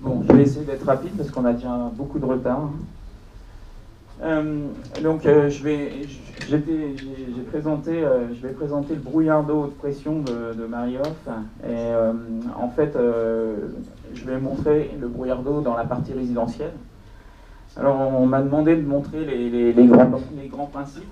Bon, je vais essayer d'être rapide parce qu'on a déjà beaucoup de retard. Je vais présenter le brouillard d'eau haute pression de Marioff. Et en fait, je vais montrer le brouillard d'eau dans la partie résidentielle. Alors, on m'a demandé de montrer les grands principes.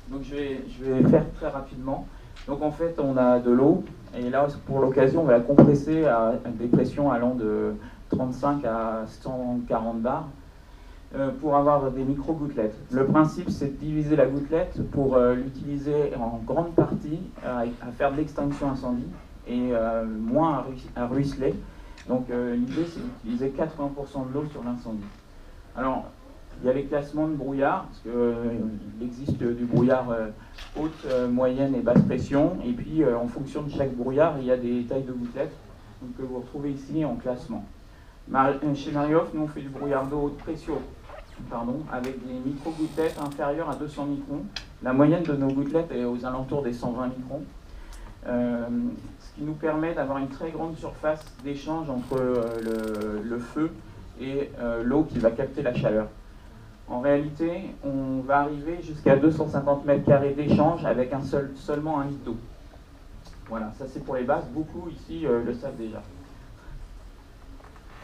Donc, je vais faire très rapidement. Donc, en fait, on a de l'eau. Et là, pour l'occasion, on va la compresser à des pressions allant de 35 à 140 bars pour avoir des micro-gouttelettes. Le principe, c'est de diviser la gouttelette pour l'utiliser en grande partie à faire de l'extinction incendie et moins à ruisseler. Donc, l'idée, c'est d'utiliser 80% de l'eau sur l'incendie. Alors, il y a les classements de brouillard, parce qu'il existe du brouillard haute, moyenne et basse pression, et puis en fonction de chaque brouillard, il y a des tailles de gouttelettes que vous retrouvez ici en classement. Chez Marioff, nous on fait du brouillard d'eau haute pression, avec des micro-gouttelettes inférieures à 200 microns. La moyenne de nos gouttelettes est aux alentours des 120 microns, ce qui nous permet d'avoir une très grande surface d'échange entre le feu et l'eau qui va capter la chaleur. En réalité, on va arriver jusqu'à 250 mètres carrés d'échange avec seulement un litre d'eau. Voilà, ça c'est pour les bases. Beaucoup ici le savent déjà.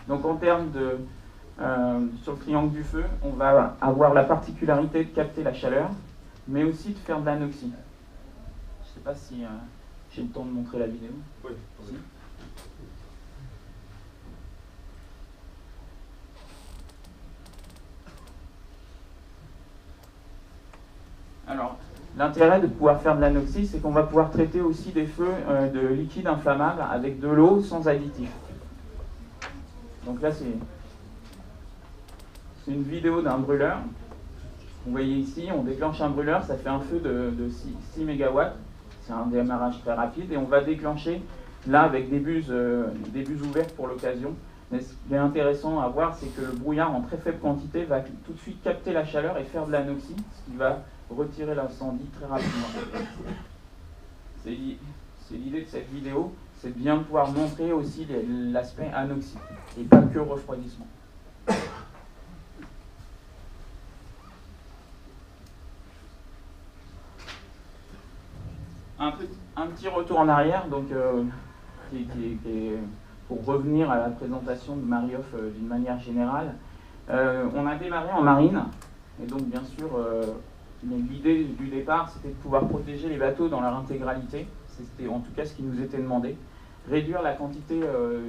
Donc en termes de... sur le triangle du feu, on va avoir la particularité de capter la chaleur, mais aussi de faire de l'anoxie. Je ne sais pas si j'ai le temps de montrer la vidéo. Oui. Si. Alors, l'intérêt de pouvoir faire de l'anoxie, c'est qu'on va pouvoir traiter aussi des feux de liquide inflammable avec de l'eau sans additif. Donc là, c'est une vidéo d'un brûleur. Vous voyez ici, on déclenche un brûleur, ça fait un feu de 6 MW. C'est un démarrage très rapide et on va déclencher là avec des buses ouvertes pour l'occasion. Mais ce qui est intéressant à voir, c'est que le brouillard en très faible quantité va tout de suite capter la chaleur et faire de l'anoxie, ce qui va retirer l'incendie très rapidement. C'est l'idée de cette vidéo, c'est de bien pouvoir montrer aussi l'aspect anoxie et pas que refroidissement. Un petit retour en arrière, donc, qui est pour revenir à la présentation de Marioff d'une manière générale. On a démarré en marine, et donc bien sûr, l'idée du départ, c'était de pouvoir protéger les bateaux dans leur intégralité. C'était en tout cas ce qui nous était demandé. Réduire la quantité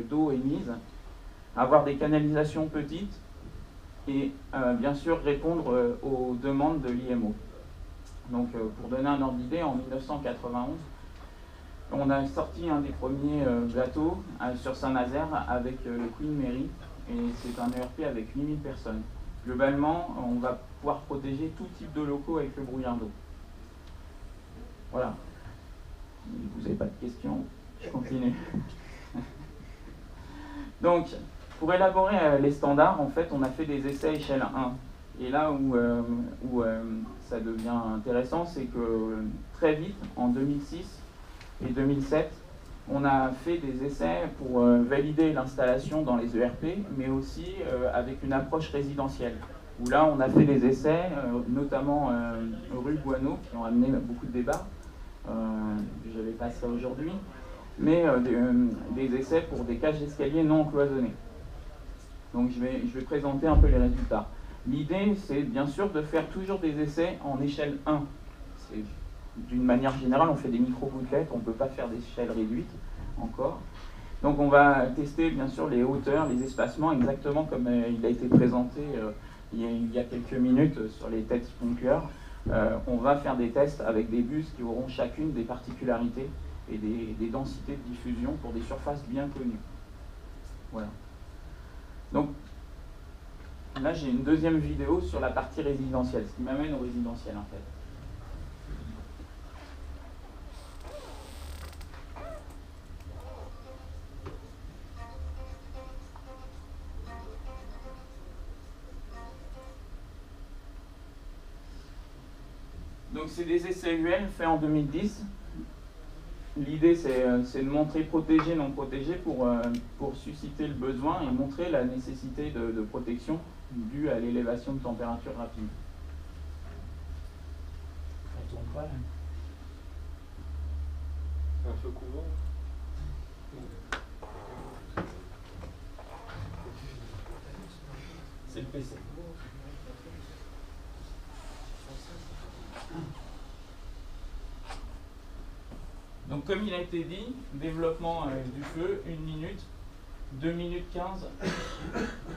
d'eau émise, avoir des canalisations petites, et bien sûr répondre aux demandes de l'IMO. Donc, pour donner un ordre d'idée, en 1991, on a sorti un des premiers bateaux sur Saint-Nazaire avec le Queen Mary, et c'est un ERP avec 8000 personnes. Globalement, on va pouvoir protéger tout type de locaux avec le brouillard d'eau. Voilà. Vous n'avez pas de questions, je continue. Donc, pour élaborer les standards, en fait, on a fait des essais échelle 1. Et là où ça devient intéressant, c'est que très vite, en 2006 et 2007, on a fait des essais pour valider l'installation dans les ERP, mais aussi avec une approche résidentielle. Où là, on a fait des essais, notamment rue Guano, qui ont amené beaucoup de débats. Je n'avais pas ça aujourd'hui, mais des essais pour des cages d'escalier non cloisonnées. Donc je vais présenter un peu les résultats. L'idée, c'est bien sûr de faire toujours des essais en échelle 1. D'une manière générale, on fait des micro-gouttelettes, on ne peut pas faire d'échelle réduite encore. Donc on va tester bien sûr les hauteurs, les espacements, exactement comme il a été présenté il y a quelques minutes sur les têtes spunklers. On va faire des tests avec des bus qui auront chacune des particularités et des densités de diffusion pour des surfaces bien connues. Voilà. Donc là, j'ai une deuxième vidéo sur la partie résidentielle, ce qui m'amène au résidentiel en fait. Donc c'est des essais UL faits en 2010. l'idée, c'est de montrer protégé, non protégé pour susciter le besoin et montrer la nécessité de protection due à l'élévation de température rapide. Ça tourne pas là. C'est un feu couvent. C'est le PC. Donc comme il a été dit, développement du feu, 1 minute, 2 minutes 15,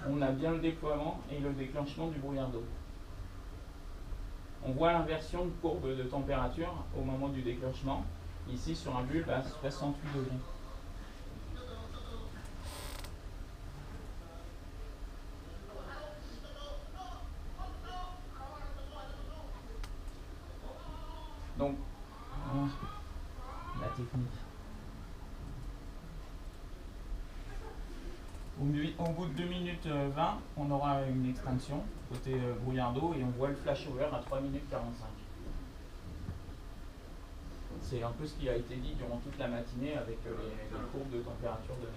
on a bien le déploiement et le déclenchement du brouillard d'eau. On voit l'inversion de courbe de température au moment du déclenchement, ici sur un bulbe à 68 degrés. Donc, la technique. Au bout de 2 minutes 20, on aura une extinction côté brouillard d'eau et on voit le flashover à 3 minutes 45. C'est un peu ce qui a été dit durant toute la matinée avec les courbes de température données.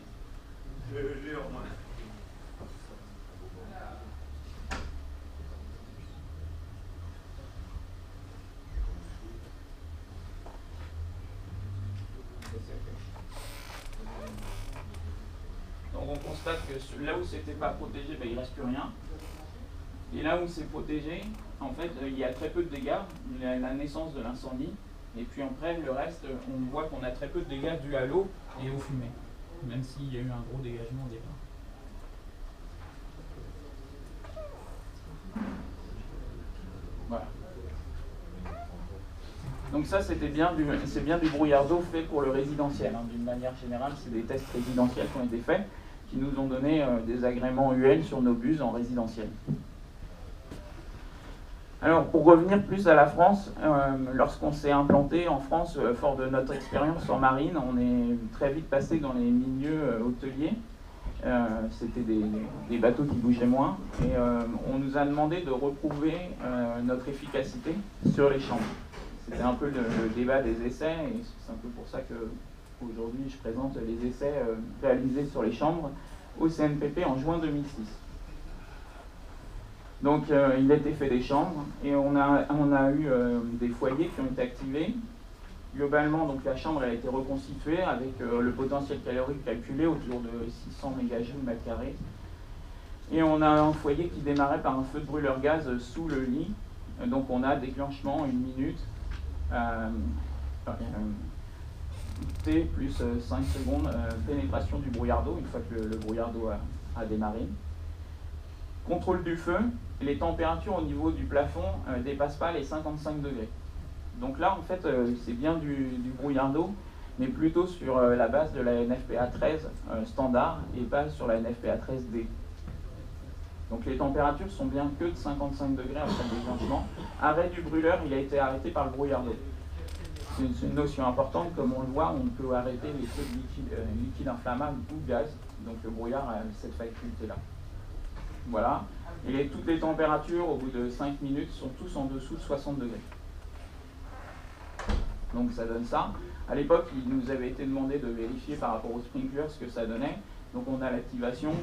Donc on constate que là où c'était pas protégé, ben, il ne reste plus rien. Et là où c'est protégé, en fait, il y a très peu de dégâts, la naissance de l'incendie. Et puis après, le reste, on voit qu'on a très peu de dégâts dus à l'eau et aux fumées, même s'il y a eu un gros dégagement au départ. Voilà. Donc ça, c'est bien du brouillard d'eau fait pour le résidentiel. Hein. D'une manière générale, c'est des tests résidentiels qui ont été faits, qui nous ont donné des agréments UL sur nos bus en résidentiel. Alors, pour revenir plus à la France, lorsqu'on s'est implanté en France, fort de notre expérience en marine, on est très vite passé dans les milieux hôteliers. C'était des bateaux qui bougeaient moins. Et on nous a demandé de reprouver notre efficacité sur les chambres. C'était un peu le débat des essais, et c'est un peu pour ça qu'aujourd'hui je présente les essais réalisés sur les chambres au CNPP en juin 2006. Donc il a été fait des chambres et on a eu des foyers qui ont été activés. Globalement, donc, la chambre elle a été reconstituée avec le potentiel calorique calculé autour de 600 MJ/m². Et on a un foyer qui démarrait par un feu de brûleur gaz sous le lit. Donc on a déclenchement 1 minute, T plus 5 secondes, pénétration du brouillard d'eau une fois que le brouillard d'eau a démarré. Contrôle du feu, les températures au niveau du plafond ne dépassent pas les 55 degrés. Donc là, en fait, c'est bien du brouillard d'eau, mais plutôt sur la base de la NFPA 13 standard et pas sur la NFPA 13D. Donc les températures sont bien que de 55 degrés après le déclenchement. Arrêt du brûleur, il a été arrêté par le brouillard d'eau. C'est une notion importante, comme on le voit, on peut arrêter les feux de liquide inflammable ou gaz. Donc le brouillard a cette faculté-là. Voilà. Et toutes les températures, au bout de 5 minutes, sont tous en dessous de 60 degrés. Donc ça donne ça. À l'époque, il nous avait été demandé de vérifier par rapport au sprinkler ce que ça donnait. Donc on a l'activation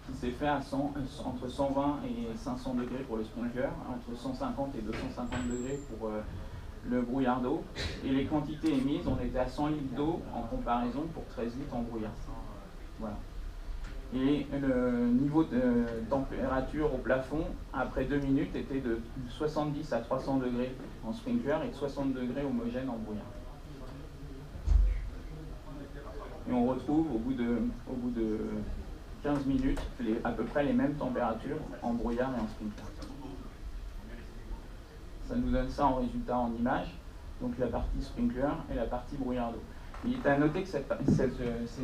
qui s'est fait entre 120 et 500 degrés pour le sprinkler, entre 150 et 250 degrés pour le brouillard d'eau. Et les quantités émises, on était à 100 litres d'eau en comparaison pour 13 litres en brouillard. Voilà. Et le niveau de température au plafond, après 2 minutes, était de 70 à 300 degrés en sprinkler et de 60 degrés homogène en brouillard. Et on retrouve au bout de 15 minutes à peu près les mêmes températures en brouillard et en sprinkler. Ça nous donne ça en résultat en image, donc la partie sprinkler et la partie brouillard d'eau. Il est à noter que ces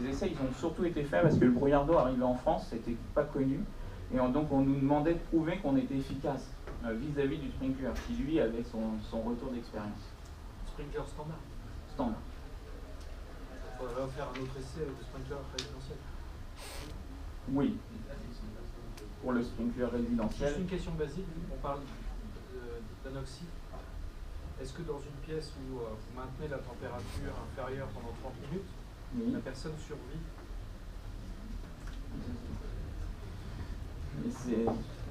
essais ils ont surtout été faits parce que le brouillard d'eau arrivé en France, c'était pas connu. Et donc on nous demandait de prouver qu'on était efficace vis-à-vis du sprinkler, qui lui avait son retour d'expérience. Sprinkler standard. Standard. On va faire un autre essai avec le sprinkler résidentiel. Oui. Pour le sprinkler résidentiel. Juste une question basique, on parle d'anoxie. est-ce que dans une pièce où vous maintenez la température inférieure pendant 30 minutes, Oui. la personne survit?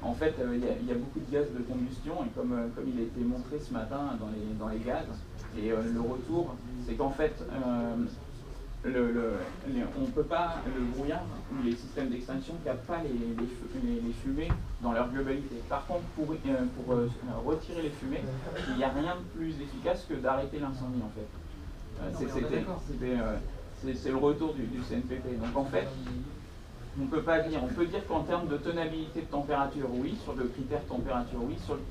En fait, il y a beaucoup de gaz de combustion, et comme il a été montré ce matin dans les gaz, et le retour, c'est qu'en fait, on ne peut pas, le brouillard ou les systèmes d'extinction ne captent pas les fumées dans leur globalité. Par contre, pour retirer les fumées, il n'y a rien de plus efficace que d'arrêter l'incendie, en fait. C'est le retour du CNPP. Donc en fait, on peut pas dire, on peut dire qu'en termes de tenabilité de température, oui, sur le critère température, oui, sur le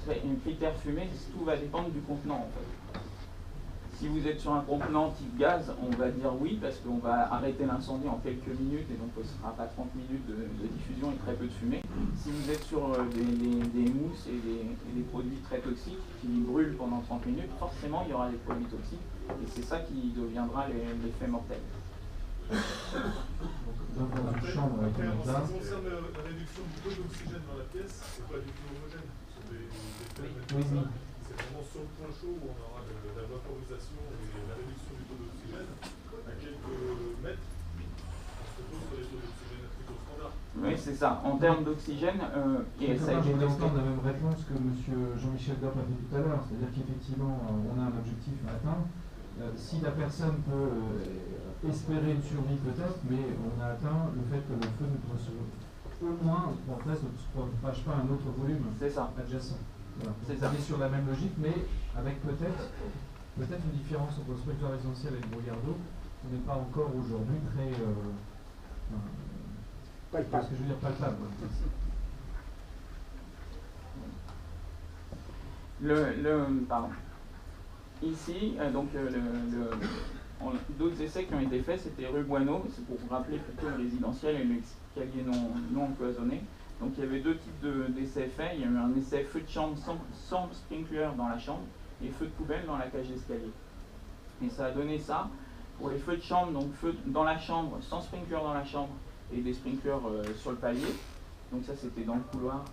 critère fumée, tout va dépendre du contenant, en fait. Si vous êtes sur un contenant type gaz, on va dire oui, parce qu'on va arrêter l'incendie en quelques minutes, et donc ce ne sera pas 30 minutes de diffusion et très peu de fumée. Si vous êtes sur des mousses et des produits très toxiques qui brûlent pendant 30 minutes, forcément il y aura des produits toxiques, et c'est ça qui deviendra l'effet mortel. Dans une chambre avec un matelas. En ce qui concerne la réduction du taux d'oxygène dans la pièce, c'est pas du tout homogène. Oui. C'est vraiment sur le point chaud où on aura la vaporisation et la réduction du taux d'oxygène à quelques mètres. On se retrouve sur les taux d'oxygène plutôt standards. Oui, c'est ça. En termes d'oxygène, et ça a été je voulais testé. entendre la même réponse que M. Jean-Michel Dopp a fait tout à l'heure, c'est-à-dire qu'effectivement, on a un objectif à atteindre. Si la personne peut espérer une survie peut-être, mais on a atteint le fait que le feu ne au moins, ne propage pas un autre volume adjacent. Voilà. On est sur la même logique, mais avec peut-être une différence entre le sprinkler résidentiel et le brouillard d'eau. On n'est pas encore aujourd'hui très palpable. Ce que je veux dire, palpable. Pardon. Ici, donc d'autres essais qui ont été faits, c'était rue Boineau, c'est pour vous rappeler plutôt le résidentiel et l'escalier non cloisonné. Donc il y avait deux types d'essais faits. Il y a eu un essai feu de chambre sans sprinkler dans la chambre et feu de poubelle dans la cage d'escalier. Et ça a donné ça. Pour les feux de chambre, donc feu dans la chambre, sans sprinkler dans la chambre et des sprinklers sur le palier. Donc ça c'était dans le couloir.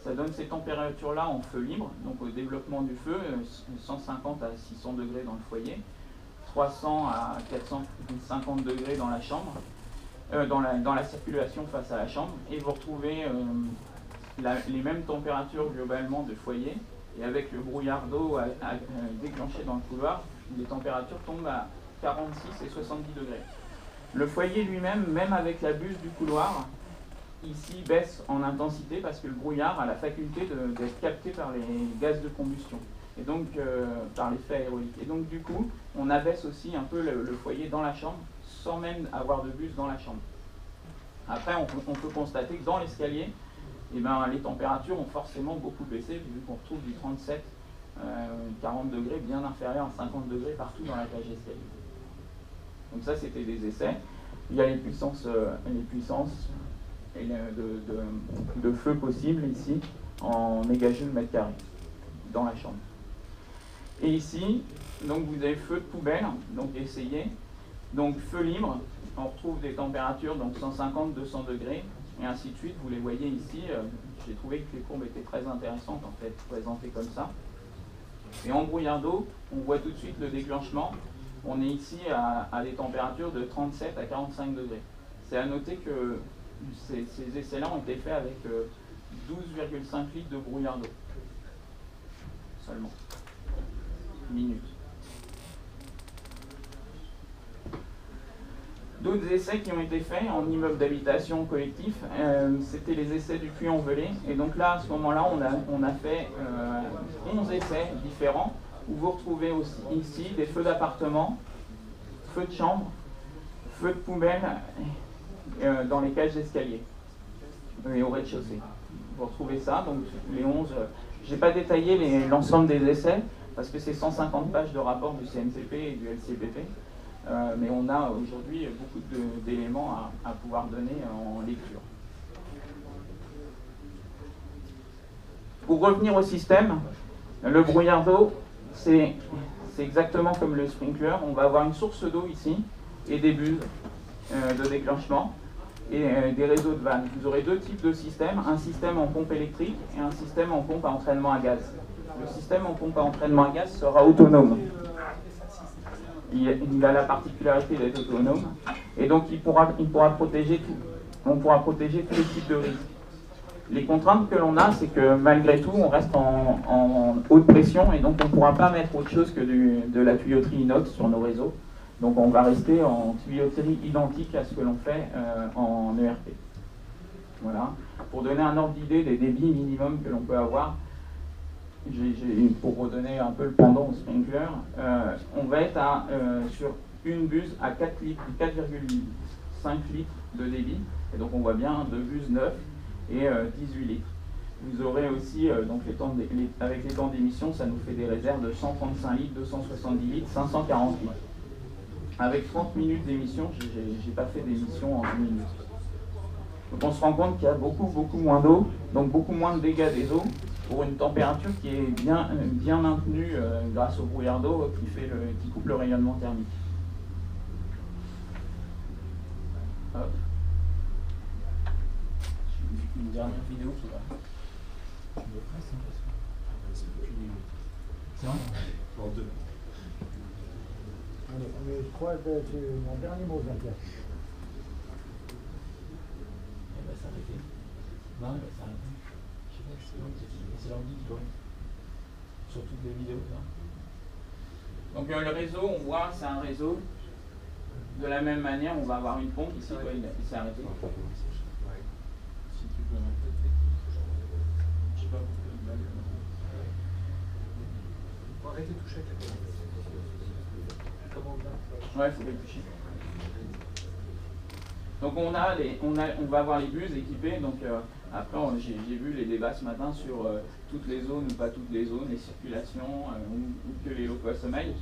Ça donne ces températures-là en feu libre, donc au développement du feu, 150 à 600 degrés dans le foyer, 300 à 450 degrés dans la chambre, dans la circulation face à la chambre, et vous retrouvez les mêmes températures globalement de foyer, et avec le brouillard d'eau déclenché dans le couloir, les températures tombent à 46 et 70 degrés. Le foyer lui-même, même avec la buse du couloir, ici baisse en intensité parce que le brouillard a la faculté d'être capté par les gaz de combustion et donc par l'effet aérolique. Et donc du coup, on abaisse aussi un peu le foyer dans la chambre sans même avoir de buse dans la chambre. Après, on peut constater que dans l'escalier, les températures ont forcément beaucoup baissé vu qu'on retrouve du 37, 40 degrés bien inférieur à 50 degrés partout dans la cage d'escalier. Donc ça, c'était des essais. Il y a les puissances et de feu possible ici en mégajoules mètre carré dans la chambre. Et ici, donc vous avez feu de poubelle, donc essayé. Donc feu libre, on retrouve des températures donc 150, 200 degrés et ainsi de suite. Vous les voyez ici. J'ai trouvé que les courbes étaient très intéressantes en fait, présentées comme ça. Et en brouillard d'eau, on voit tout de suite le déclenchement. On est ici à des températures de 37 à 45 degrés. C'est à noter que ces essais-là ont été faits avec 12,5 litres de brouillard d'eau. Seulement. Minutes. D'autres essais qui ont été faits en immeuble d'habitation collectif, c'était les essais du Puy-en-Velay. Et donc là, à ce moment-là, on a fait 11 essais différents, où vous retrouvez aussi ici des feux d'appartement, feux de chambre, feux de poubelle dans les cages d'escalier et au rez-de-chaussée. Vous retrouvez ça, donc les 11. Je n'ai pas détaillé l'ensemble des essais, parce que c'est 150 pages de rapport du CNCP et du LCPP. Mais on a aujourd'hui beaucoup d'éléments à pouvoir donner en lecture. Pour revenir au système, le brouillard d'eau, c'est exactement comme le sprinkler. On va avoir une source d'eau ici et des buses de déclenchement et des réseaux de vannes. Vous aurez deux types de systèmes, un système en pompe électrique et un système en pompe à entraînement à gaz. Le système en pompe à entraînement à gaz sera autonome. Il a la particularité d'être autonome et donc on pourra protéger tous les types de risques. Les contraintes que l'on a, c'est que malgré tout, on reste en haute pression et donc on ne pourra pas mettre autre chose que de la tuyauterie inox sur nos réseaux. Donc on va rester en tuyauterie identique à ce que l'on fait en ERP. Voilà. Pour donner un ordre d'idée des débits minimums que l'on peut avoir, pour redonner un peu le pendant au sprinkler, on va être sur une buse à 4,5 litres de débit. Et donc on voit bien 2 buses 9 et 18 litres. Vous aurez aussi, donc avec les temps d'émission, ça nous fait des réserves de 135 litres, 270 litres, 540 litres. Avec 30 minutes d'émission, j'ai pas fait d'émission en 10 minutes. Donc on se rend compte qu'il y a beaucoup moins d'eau, donc beaucoup moins de dégâts des eaux, pour une température qui est bien maintenue grâce au brouillard d'eau qui coupe le rayonnement thermique. Hop. Une dernière vidéo qui va. C'est vrai ? En deux. Mais je crois que c'est mon dernier mot, Jean-Pierre. Elle va s'arrêter. Non, elle va s'arrêter. Je sais pas, c'est l'ordi qui tourne. Sur toutes les vidéos. Là. Donc le réseau, on voit, c'est un réseau. De la même manière, on va avoir une pompe ici. Ouais, il s'est arrêté. Si tu peux répéter. Je sais pas pourquoi. Faut arrêter de toucher avec la commande. Ouais, il faut les toucher. Donc on va avoir les buses équipées. Donc après, j'ai vu les débats ce matin sur toutes les zones ou pas toutes les zones, les circulations ou que les locaux à sommeil.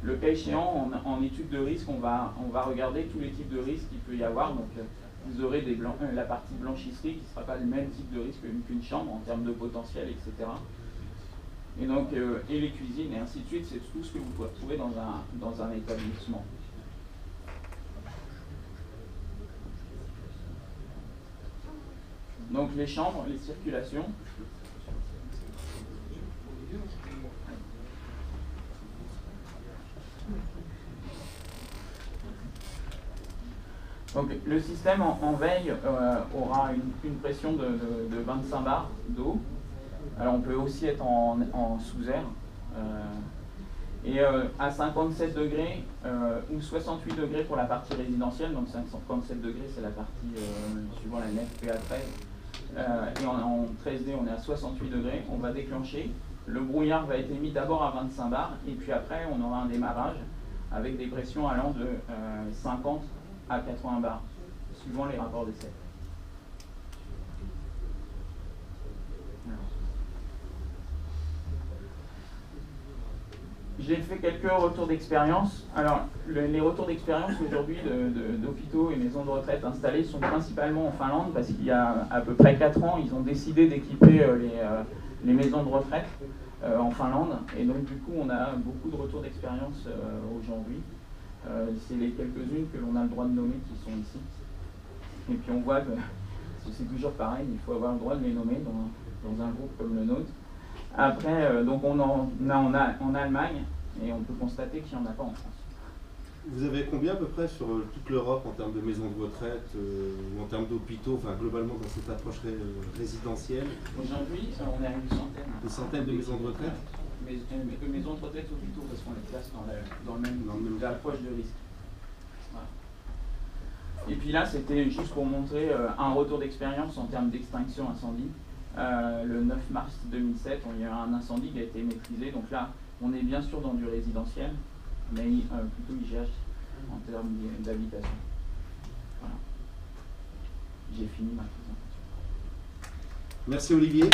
Le cas échéant, en étude de risque, on va regarder tous les types de risques qu'il peut y avoir. Donc vous aurez la partie blanchisserie qui ne sera pas le même type de risque qu'une chambre en termes de potentiel, etc. Et donc et les cuisines et ainsi de suite, c'est tout ce que vous pouvez trouver dans un établissement. Donc les chambres, les circulations. Donc le système en veille aura une pression de 25 bars d'eau. Alors on peut aussi être en sous-air. Et à 57 degrés ou 68 degrés pour la partie résidentielle, donc 57 degrés c'est la partie suivant la nef PA13, et en 13D on est à 68 degrés, on va déclencher, le brouillard va être émis d'abord à 25 bars, et puis après on aura un démarrage avec des pressions allant de 50 à 80 bars, suivant les rapports d'essai. J'ai fait quelques retours d'expérience. Alors, les retours d'expérience aujourd'hui d'hôpitaux et maisons de retraite installées sont principalement en Finlande parce qu'il y a à peu près 4 ans, ils ont décidé d'équiper les maisons de retraite en Finlande. Et donc, du coup, on a beaucoup de retours d'expérience aujourd'hui. C'est les quelques-unes que l'on a le droit de nommer qui sont ici. Et puis, on voit que c'est toujours pareil, il faut avoir le droit de les nommer dans un groupe comme le nôtre. Après, donc on a en Allemagne, et on peut constater qu'il n'y en a pas en France. Vous avez combien à peu près sur toute l'Europe en termes de maisons de retraite ou en termes d'hôpitaux, enfin globalement dans cette approche résidentielle? Aujourd'hui, on est à une centaine. Une centaine de maisons de retraite? Maisons de retraite hôpitaux, parce qu'on les place dans le même approche de risque. Voilà. Et puis là, c'était juste pour montrer un retour d'expérience en termes d'extinction incendie. Le 9 mars 2007, il y a eu un incendie qui a été maîtrisé. Donc là, on est bien sûr dans du résidentiel, mais plutôt IGH en termes d'habitation. Voilà. J'ai fini ma présentation. Merci Olivier.